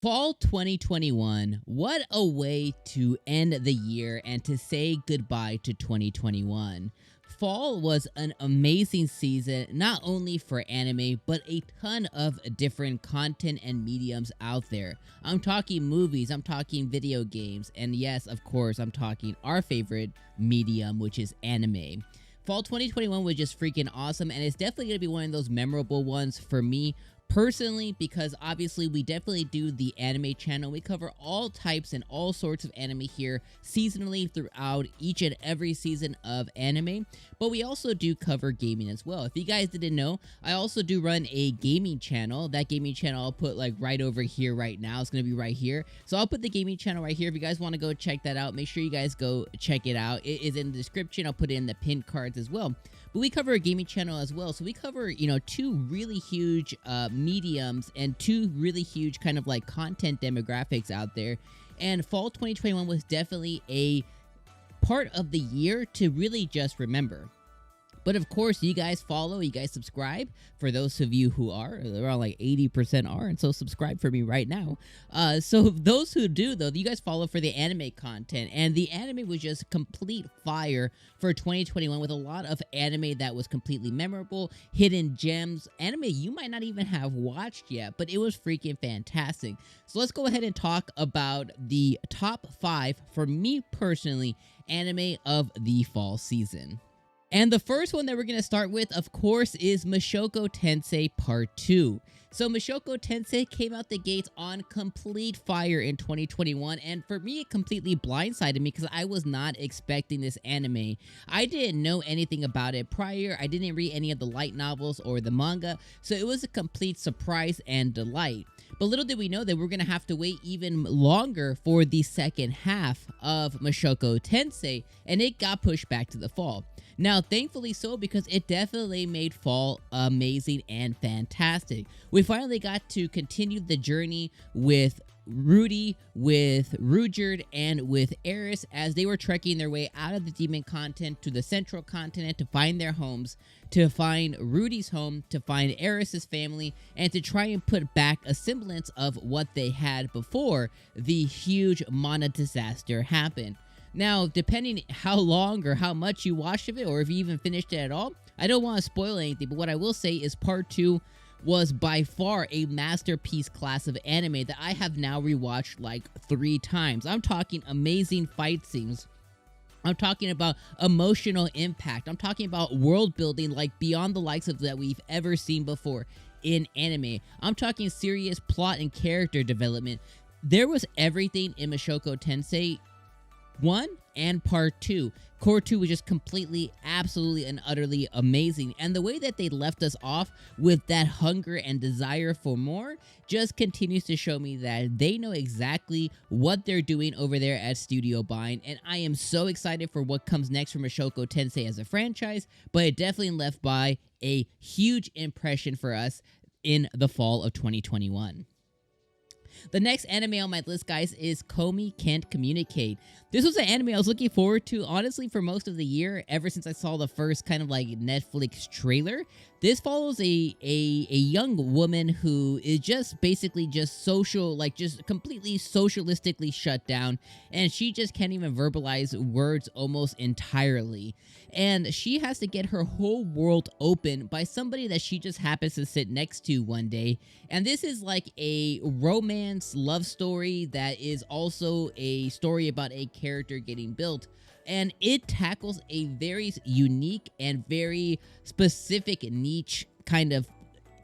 Fall 2021, what a way to end the year and to say goodbye to 2021. Fall was an amazing season, not only for anime, but a ton of different content and mediums out there. I'm talking movies, I'm talking video games, and yes, of course, I'm talking our favorite medium, which is anime. Fall 2021 was just freaking awesome, and it's definitely going to be one of those memorable ones for me personally, because obviously we definitely do the anime channel. We cover all types and all sorts of anime here seasonally throughout each and every season of anime, but we also do cover gaming as well. If you guys didn't know, I also do run a gaming channel. That gaming channel I'll put like right over here right now. It's gonna be right here, so I'll put the gaming channel right here. If you guys want to go check that out, make sure you guys go check it out. It is in the description. I'll put it in the pinned cards as well. But we cover a gaming channel as well, so we cover, two really huge mediums and two really huge kind of like content demographics out there. And fall 2021 was definitely a part of the year to really just remember. But of course, you guys follow, you guys subscribe. For those of you who are, around like 80% are, and so subscribe for me right now. So those who do, though, you guys follow for the anime content. And the anime was just complete fire for 2021 with a lot of anime that was completely memorable, hidden gems, anime you might not even have watched yet, but it was freaking fantastic. So let's go ahead and talk about the top 5, for me personally, anime of the fall season. And the first one that we're going to start with, of course, is Mushoku Tensei Part 2. So Mushoku Tensei came out the gates on complete fire in 2021, and for me, it completely blindsided me because I was not expecting this anime. I didn't know anything about it prior. I didn't read any of the light novels or the manga, so it was a complete surprise and delight. But little did we know that we're going to have to wait even longer for the second half of Mushoku Tensei, and it got pushed back to the fall. Now, thankfully so, because it definitely made fall amazing and fantastic. We finally got to continue the journey with Rudy, with Ruijerd, and with Eris as they were trekking their way out of the demon continent to the central continent to find their homes, to find Rudy's home, to find Eris's family, and to try and put back a semblance of what they had before the huge Mana disaster happened. Now, depending how long or how much you watched of it, or if you even finished it at all, I don't want to spoil anything, but what I will say is Part 2 was by far a masterpiece class of anime that I have now rewatched like 3 times. I'm talking amazing fight scenes. I'm talking about emotional impact. I'm talking about world building like beyond the likes of that we've ever seen before in anime. I'm talking serious plot and character development. There was everything in Mushoku Tensei 1 and Part 2. Core 2 was just completely, absolutely, and utterly amazing. And the way that they left us off with that hunger and desire for more just continues to show me that they know exactly what they're doing over there at Studio Bind. And I am so excited for what comes next for Mushoku Tensei as a franchise, but it definitely left by a huge impression for us in the fall of 2021. The next anime on my list, guys, is Komi Can't Communicate. This was an anime I was looking forward to, honestly, for most of the year, ever since I saw the first kind of like Netflix trailer. This follows a young woman who is just basically just social, like just completely socialistically shut down, and she just can't even verbalize words almost entirely. And she has to get her whole world open by somebody that she just happens to sit next to one day. And this is like a romance love story that is also a story about a character getting built. And it tackles a very unique and very specific niche kind of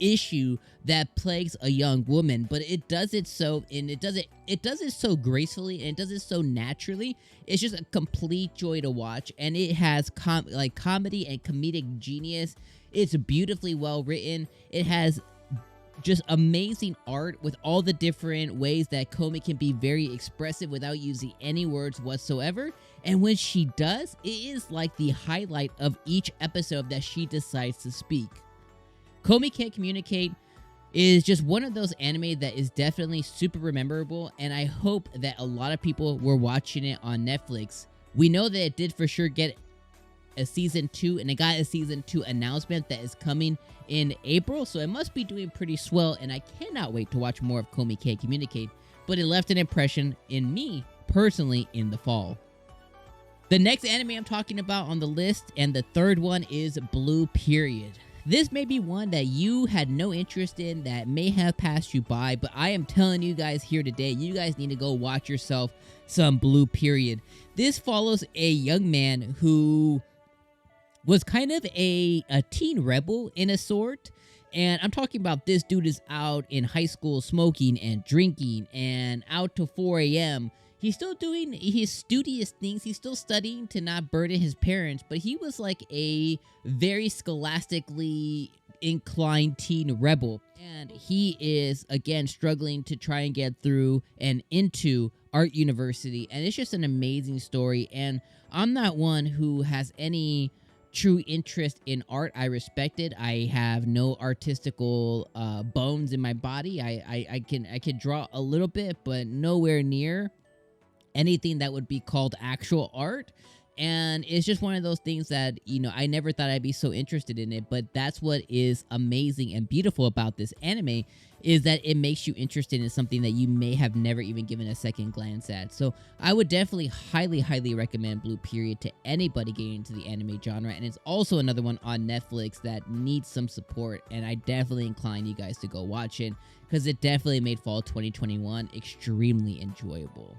issue that plagues a young woman, but it does it so, and it does it so gracefully, and it does it so naturally. It's just a complete joy to watch, and it has comedy and comedic genius. It's beautifully well written. It has just amazing art with all the different ways that Komi can be very expressive without using any words whatsoever. And when she does, it is like the highlight of each episode that she decides to speak. Komi Can't Communicate is just one of those anime that is definitely super memorable, and I hope that a lot of people were watching it on Netflix. We know that it did for sure get a season 2, and it got a season 2 announcement that is coming in April, so it must be doing pretty swell, and I cannot wait to watch more of 𝐒𝐿 communicate, but it left an impression in me personally in the fall. The next anime I'm talking about on the list, and the third one, is Blue Period. This may be one that you had no interest in, that may have passed you by, but I am telling you guys here today, you guys need to go watch yourself some Blue Period. This follows a young man who was kind of a teen rebel in a sort. And I'm talking about this dude is out in high school smoking and drinking and out till 4 a.m. He's still doing his studious things. He's still studying to not burden his parents, but he was like a very scholastically inclined teen rebel. And he is, again, struggling to try and get through and into art university. And it's just an amazing story. And I'm not one who has any true interest in art. I respect it. I have no artistical bones in my body. I can draw a little bit, but nowhere near anything that would be called actual art. And it's just one of those things that, you know, I never thought I'd be so interested in it, but that's what is amazing and beautiful about this anime, is that it makes you interested in something that you may have never even given a second glance at. So I would definitely highly recommend Blue Period to anybody getting into the anime genre, and it's also another one on Netflix that needs some support, and I definitely incline you guys to go watch it, because it definitely made fall 2021 extremely enjoyable.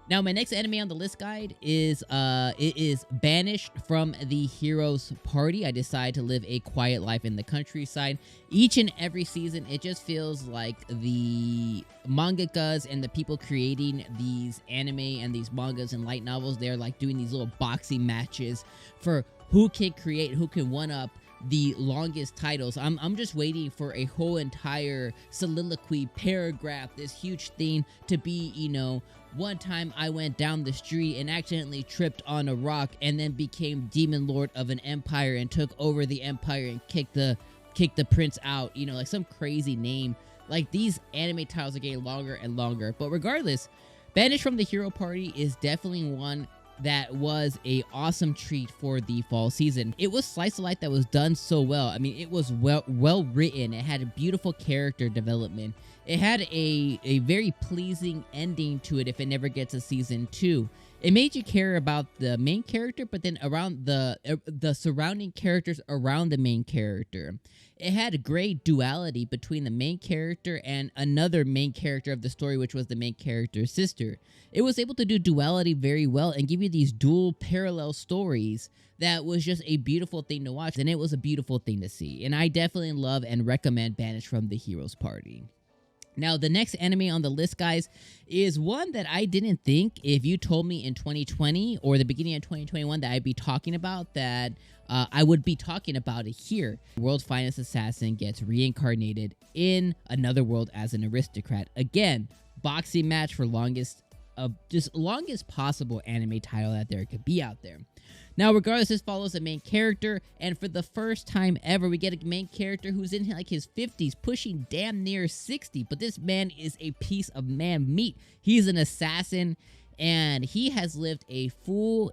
Now, my next anime on the list guide is it is Banished from the Hero's Party. I decided to live a quiet life in the countryside. Each and every season, it just feels like the mangakas and the people creating these anime and these mangas and light novels, they're like doing these little boxing matches for who can create, who can one-up the longest titles. I'm just waiting for a whole entire soliloquy paragraph, this huge thing to be, you know, one time I went down the street and accidentally tripped on a rock and then became demon lord of an empire and took over the empire and kicked the prince out, you know, like some crazy name. Like, these anime titles are getting longer and longer. But regardless, Banished from the Hero Party is definitely one that was a awesome treat for the fall season. It was slice of life that was done so well. I mean, it was well written. It had a beautiful character development. It had a very pleasing ending to it if it never gets a season 2. It made you care about the main character, but then around the surrounding characters around the main character. It had a great duality between the main character and another main character of the story, which was the main character's sister. It was able to do duality very well and give you these dual parallel stories that was just a beautiful thing to watch, and it was a beautiful thing to see. And I definitely love and recommend Banished from the Hero's Party. Now, the next anime on the list, guys, is one that I didn't think, if you told me in 2020 or the beginning of 2021 that I'd be talking about, that I would be talking about it here. World's finest assassin gets reincarnated in another world as an aristocrat. Again, boxing match for longest possible anime title that there could be out there. Now, regardless, this follows a main character, and for the first time ever, we get a main character who's in like his 50s, pushing damn near 60, but this man is a piece of man meat. He's an assassin, and he has lived a full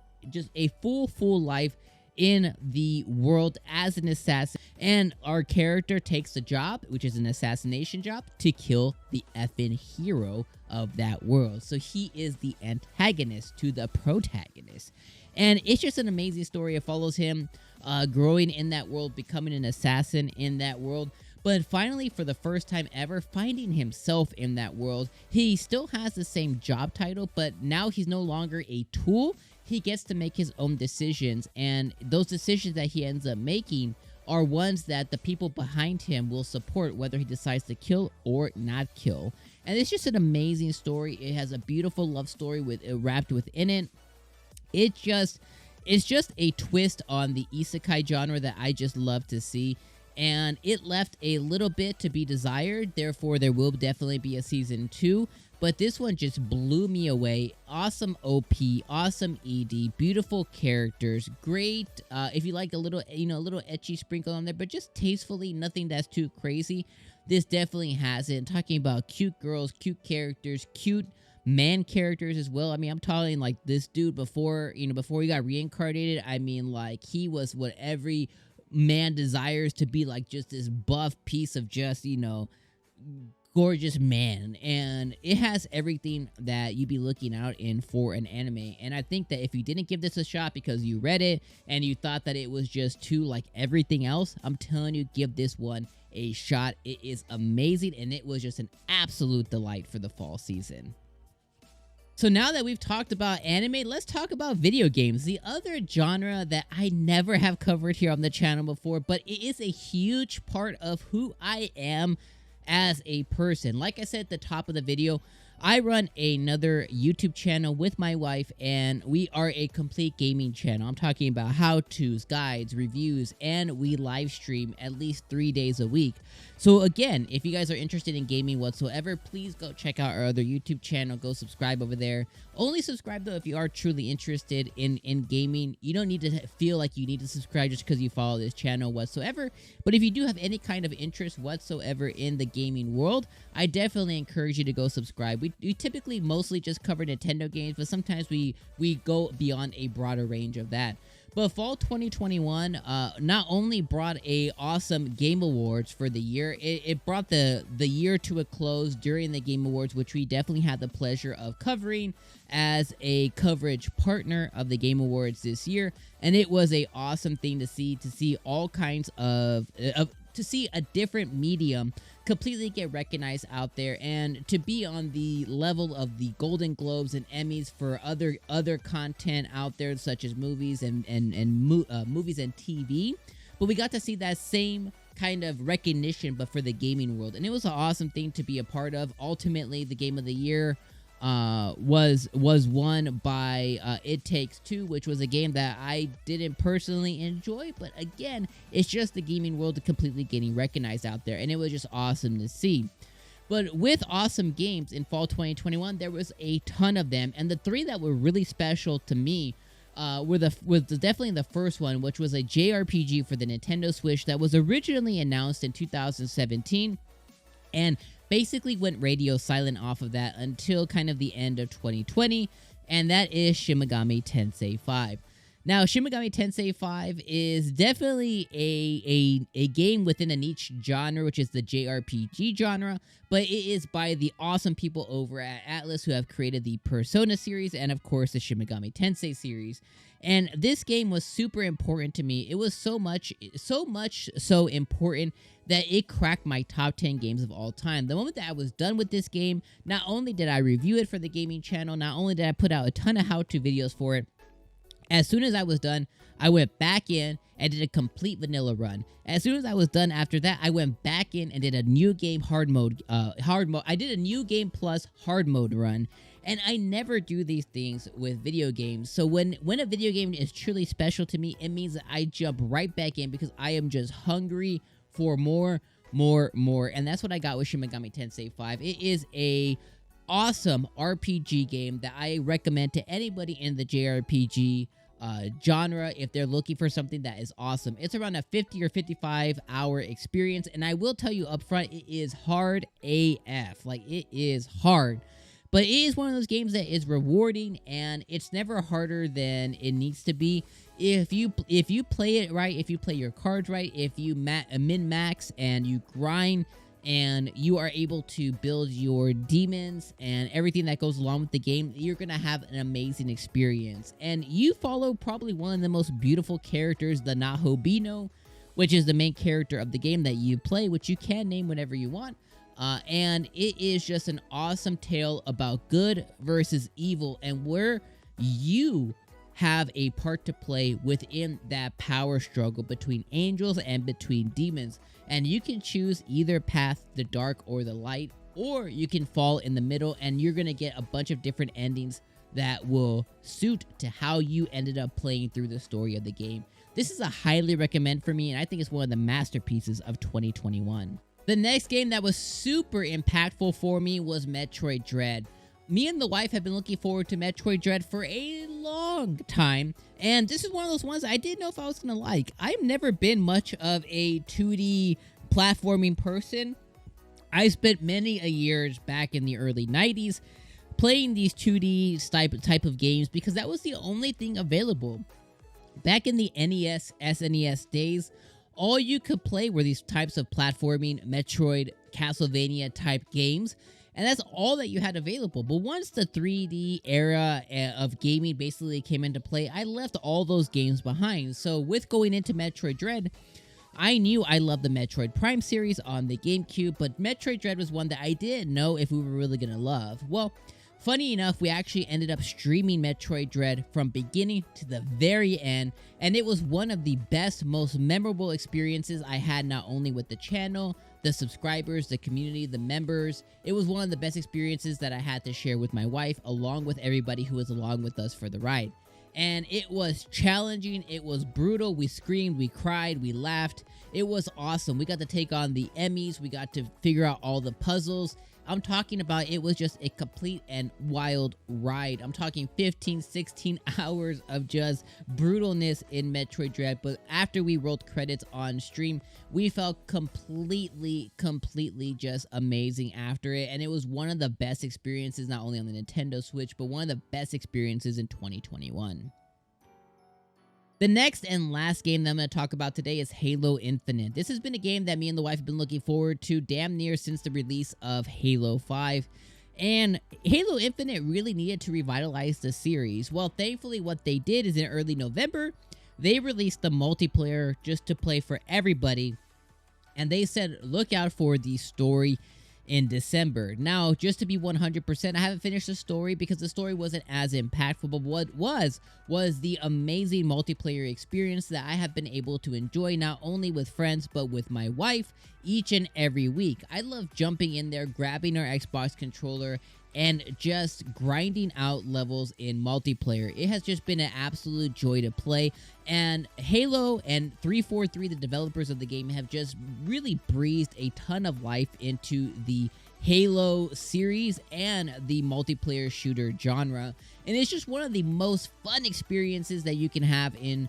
life in the world as an assassin, and our character takes the job, which is an assassination job, to kill the effing hero of that world. So he is the antagonist to the protagonist. And it's just an amazing story. It follows him growing in that world, becoming an assassin in that world, but finally, for the first time ever, finding himself in that world. He still has the same job title, but now he's no longer a tool. He gets to make his own decisions, and those decisions that he ends up making are ones that the people behind him will support, whether he decides to kill or not kill. And it's just an amazing story. It has a beautiful love story wrapped within it. It's just a twist on the isekai genre that I just love to see, and it left a little bit to be desired. Therefore, there will definitely be a season 2, but this one just blew me away. Awesome OP, awesome ED, beautiful characters, great. If you like a little ecchi sprinkle on there, but just tastefully, nothing that's too crazy. This definitely has it. I'm talking about cute girls, cute characters, cute man characters as well. I mean, I'm talking like this dude before, before he got reincarnated. I mean, like, he was what every man desires to be, like, just this buff piece of just, gorgeous man, and it has everything that you'd be looking out in for an anime. And I think that if you didn't give this a shot because you read it and you thought that it was just too like everything else, I'm telling you, give this one a shot. It is amazing, and it was just an absolute delight for the fall season. So now that we've talked about anime, let's talk about video games, the other genre that I never have covered here on the channel before, but it is a huge part of who I am as a person. Like I said at the top of the video, I run another YouTube channel with my wife, and we are a complete gaming channel. I'm talking about how-tos, guides, reviews, and we live stream at least 3 days a week. So again, if you guys are interested in gaming whatsoever, please go check out our other YouTube channel. Go subscribe over there. Only subscribe, though, if you are truly interested in gaming. You don't need to feel like you need to subscribe just because you follow this channel whatsoever. But if you do have any kind of interest whatsoever in the gaming world, I definitely encourage you to go subscribe. We typically mostly just cover Nintendo games, but sometimes we go beyond a broader range of that. But fall 2021 not only brought a awesome Game Awards for the year, it brought the year to a close during the Game Awards, which we definitely had the pleasure of covering as a coverage partner of the Game Awards this year. And it was a awesome thing to see all kinds to see a different medium completely get recognized out there, and to be on the level of the Golden Globes and Emmys for other content out there, such as movies and movies and TV. But we got to see that same kind of recognition, but for the gaming world, and it was an awesome thing to be a part of. Ultimately, the game of the year was won by It Takes Two, which was a game that I didn't personally enjoy, but again, it's just the gaming world completely getting recognized out there, and it was just awesome to see. But with awesome games in fall 2021, there was a ton of them, and the three that were really special to me was definitely the first one, which was a JRPG for the Nintendo Switch that was originally announced in 2017, and basically went radio silent off of that until kind of the end of 2020, and that is Shin Megami Tensei 5. Now, Shin Megami Tensei 5 is definitely a game within a niche genre, which is the JRPG genre, but it is by the awesome people over at Atlus who have created the Persona series and, of course, the Shin Megami Tensei series. And this game was super important to me. It was so much so important that it cracked my top 10 games of all time. The moment that I was done with this game, not only did I review it for the gaming channel, not only did I put out a ton of how-to videos for it, as soon as I was done, I went back in and did a complete vanilla run. As soon as I was done after that, I went back in and did a new game hard mode. I did a new game plus hard mode run. And I never do these things with video games. So when a video game is truly special to me, it means that I jump right back in because I am just hungry for more. And that's what I got with Shin Megami Tensei 5. It is a awesome RPG game that I recommend to anybody in the JRPG genre if they're looking for something that is awesome. It's around a 50 or 55 hour experience, and I will tell you up front, it is hard AF. Like, it is hard. But it is one of those games that is rewarding, and it's never harder than it needs to be. If you play it right, if you play your cards right, if you min-max and you grind, and you are able to build your demons and everything that goes along with the game, you're going to have an amazing experience. And you follow probably one of the most beautiful characters, the Nahobino, which is the main character of the game that you play, which you can name whenever you want. And it is just an awesome tale about good versus evil, and where you have a part to play within that power struggle between angels and between demons. And you can choose either path, the dark or the light, or you can fall in the middle, and you're going to get a bunch of different endings that will suit to how you ended up playing through the story of the game. This is a highly recommend for me, and I think it's one of the masterpieces of 2021. The next game that was super impactful for me was Metroid Dread. Me and the wife have been looking forward to Metroid Dread for a long time, and this is one of those ones I didn't know if I was going to like. I've never been much of a 2D platforming person. I spent many a years back in the early 90s playing these 2D type of games because that was the only thing available. Back in the NES, SNES days, all you could play were these types of platforming, Metroid, Castlevania type games, and that's all that you had available. But once the 3D era of gaming basically came into play, I left all those games behind. So with going into Metroid Dread, I knew I loved the Metroid Prime series on the GameCube, but Metroid Dread was one that I didn't know if we were really going to love. Well, funny enough, we actually ended up streaming Metroid Dread from beginning to the very end, and it was one of the best, most memorable experiences I had, not only with the channel, the subscribers, the community, the members. It was one of the best experiences that I had to share with my wife, along with everybody who was along with us for the ride. And it was challenging, it was brutal, we screamed, we cried, we laughed. It was awesome. We got to take on the Emmys, we got to figure out all the puzzles. I'm talking about, it was just a complete and wild ride. I'm talking 15, 16 hours of just brutalness in Metroid Dread. But after we rolled credits on stream, we felt completely just amazing after it. And it was one of the best experiences, not only on the Nintendo Switch, but one of the best experiences in 2021. The next and last game that I'm going to talk about today is Halo Infinite. This has been a game that me and the wife have been looking forward to damn near since the release of Halo 5. And Halo Infinite really needed to revitalize the series. Well, thankfully what they did is in early November, they released the multiplayer just to play for everybody. And they said, look out for the story in December. Now, just to be 100%, I haven't finished the story because the story wasn't as impactful, but what was the amazing multiplayer experience that I have been able to enjoy not only with friends, but with my wife each and every week. I love jumping in there, grabbing our Xbox controller, and just grinding out levels in multiplayer. It has just been an absolute joy to play, and Halo and 343, the developers of the game, have just really breathed a ton of life into the Halo series and the multiplayer shooter genre, and it's just one of the most fun experiences that you can have in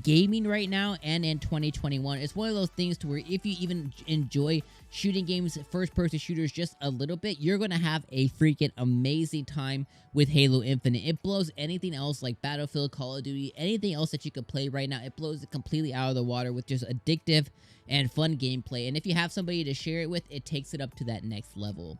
gaming right now and in 2021. It's one of those things to where if you even enjoy shooting games, first-person shooters just a little bit, you're going to have a freaking amazing time with Halo Infinite. It blows anything else like Battlefield, Call of Duty, anything else that you could play right now. It blows it completely out of the water with just addictive and fun gameplay. And if you have somebody to share it with, it takes it up to that next level.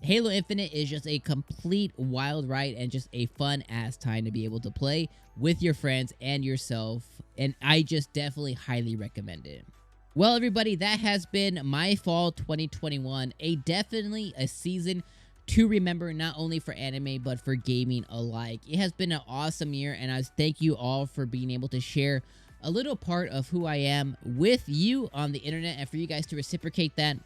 Halo Infinite is just a complete wild ride and just a fun-ass time to be able to play with your friends and yourself, and I just definitely highly recommend it. Well, everybody, that has been my fall 2021, definitely a season to remember, not only for anime, but for gaming alike. It has been an awesome year, and I thank you all for being able to share a little part of who I am with you on the internet, and for you guys to reciprocate that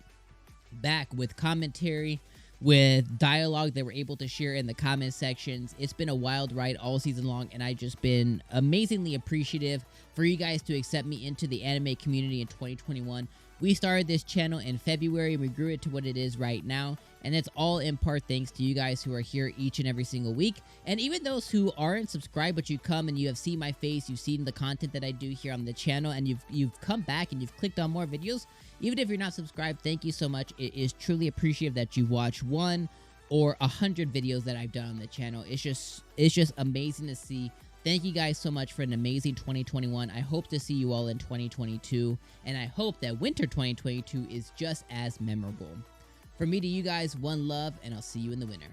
back with commentary, with dialogue that we're able to share in the comment sections. It's been a wild ride all season long, and I've just been amazingly appreciative for you guys to accept me into the anime community in 2021. We started this channel in February, and we grew it to what it is right now, and it's all in part thanks to you guys who are here each and every single week. And even those who aren't subscribed, but you come and you have seen my face, you've seen the content that I do here on the channel, and you've come back and you've clicked on more videos. Even if you're not subscribed, thank you so much. It is truly appreciative that you watch 1 or 100 videos that I've done on the channel. It's just amazing to see. Thank you guys so much for an amazing 2021. I hope to see you all in 2022, and I hope that winter 2022 is just as memorable. From me to you guys, one love, and I'll see you in the winter.